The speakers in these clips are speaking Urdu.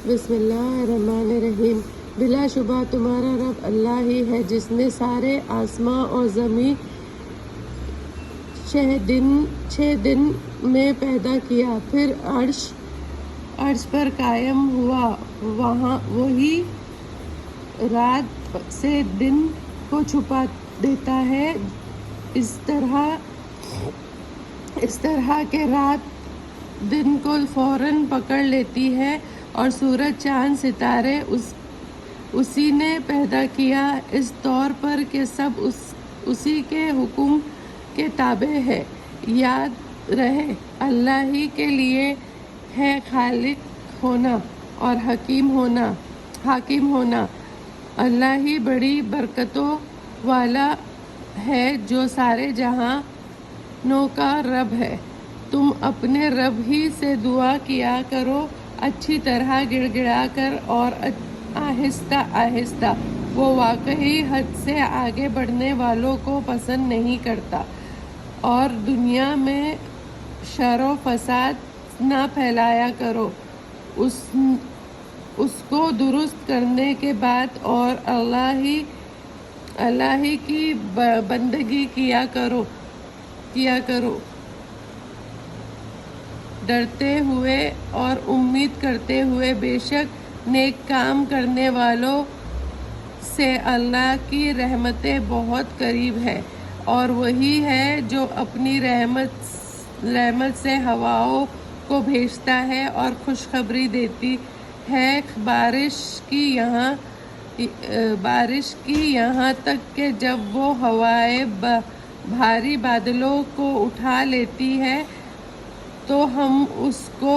بسم اللہ الرحمن الرحیم۔ بلا شبہ تمہارا رب اللہ ہی ہے جس نے سارے آسماں اور زمین 6 دن میں پیدا کیا، پھر عرش پر قائم ہوا، وہی رات سے دن کو چھپا دیتا ہے، اس طرح کہ رات دن کو فوراً پکڑ لیتی ہے، اور سورج چاند ستارے اسی نے پیدا کیا، اس طور پر کہ سب اسی کے حکم کے تابع ہے۔ یاد رہے اللہ ہی کے لیے ہے خالق ہونا اور حاکم ہونا۔ اللہ ہی بڑی برکتوں والا ہے جو سارے جہانوں کا رب ہے۔ تم اپنے رب ہی سے دعا کیا کرو، اچھی طرح گڑ گڑا کر اور آہستہ آہستہ، وہ واقعی حد سے آگے بڑھنے والوں کو پسند نہیں کرتا۔ اور دنیا میں شر و فساد نہ پھیلایا کرو، اس کو درست کرنے کے بعد، اور اللہ ہی کی بندگی کیا کرو، ڈرتے ہوئے اور امید کرتے ہوئے۔ بے شک نیک کام کرنے والوں سے اللہ کی رحمتیں بہت قریب ہے، اور وہی ہے جو اپنی رحمت سے ہواؤں کو بھیجتا ہے اور خوشخبری دیتی ہے بارش کی یہاں تک کہ جب وہ ہوائیں بھاری بادلوں کو اٹھا لیتی ہے تو ہم اس کو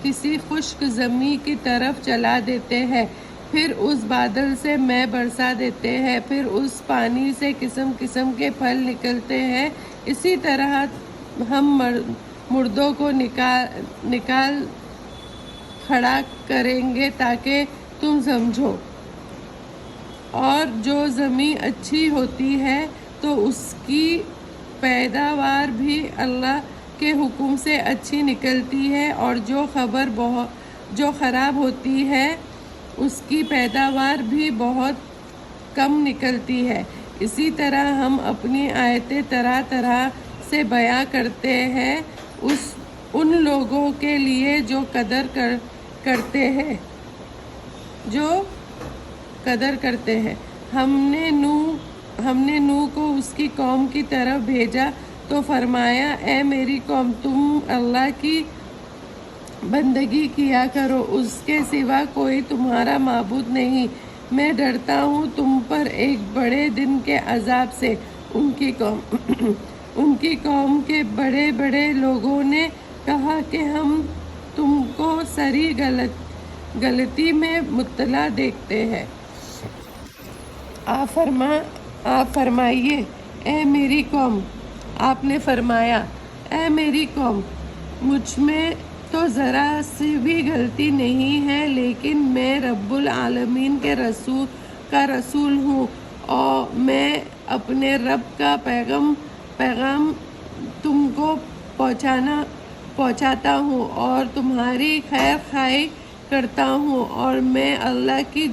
کسی خشک زمین کی طرف چلا دیتے ہیں، پھر اس بادل سے مے برسا دیتے ہیں، پھر اس پانی سے قسم قسم کے پھل نکلتے ہیں۔ اسی طرح ہم مردوں کو نکال کھڑا کریں گے تاکہ تم سمجھو۔ اور جو زمین اچھی ہوتی ہے تو اس کی پیداوار بھی اللہ کے حکم سے اچھی نکلتی ہے، اور جو خراب ہوتی ہے اس کی پیداوار بھی بہت کم نکلتی ہے۔ اسی طرح ہم اپنی آیتیں طرح طرح سے بیان کرتے ہیں ان لوگوں کے لیے جو قدر کرتے ہیں۔ ہم نے نوح کو اس کی قوم کی طرف بھیجا تو فرمایا، اے میری قوم، تم اللہ کی بندگی کیا کرو، اس کے سوا کوئی تمہارا معبود نہیں، میں ڈرتا ہوں تم پر ایک بڑے دن کے عذاب سے۔ ان کی قوم کے بڑے بڑے لوگوں نے کہا کہ ہم تم کو سری غلطی میں مبتلا دیکھتے ہیں۔ آپ فرمائیے، اے میری قوم، آپ نے فرمایا، اے میری قوم، مجھ میں تو ذرا سی بھی غلطی نہیں ہے، لیکن میں رب العالمین کے رسول ہوں، اور میں اپنے رب کا پیغام تم کو پہنچاتا ہوں اور تمہاری خیر خواہی کرتا ہوں، اور میں اللہ کی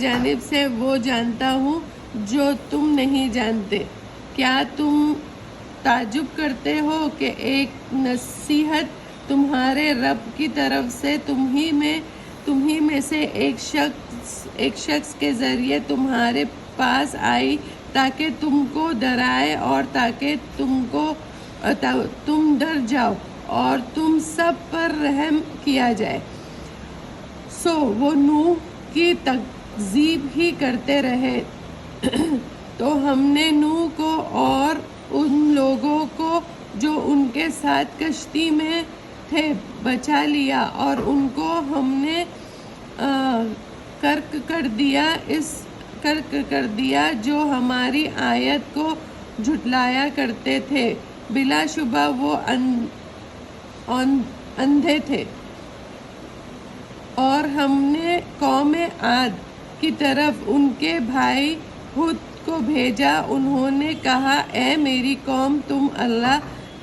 جانب سے وہ جانتا ہوں جو تم نہیں جانتے۔ کیا تم تعجب کرتے ہو کہ ایک نصیحت تمہارے رب کی طرف سے تمہی میں سے ایک شخص کے ذریعے تمہارے پاس آئی تاکہ تم کو ڈرائے اور تاکہ تم ڈر جاؤ اور تم سب پر رحم کیا جائے؟ سو وہ نوح کی تکذیب ہی کرتے رہے، تو ہم نے نوح کو اور ان لوگوں کو جو ان کے ساتھ کشتی میں تھے بچا لیا، اور ان کو ہم نے غرق کر دیا جو ہماری آیت کو جھٹلایا کرتے تھے۔ بلا شبہ وہ اندھے تھے۔ اور ہم نے قوم عاد کی طرف ان کے بھائی ہود کو بھیجا، انہوں نے کہا، اے میری قوم، تم اللہ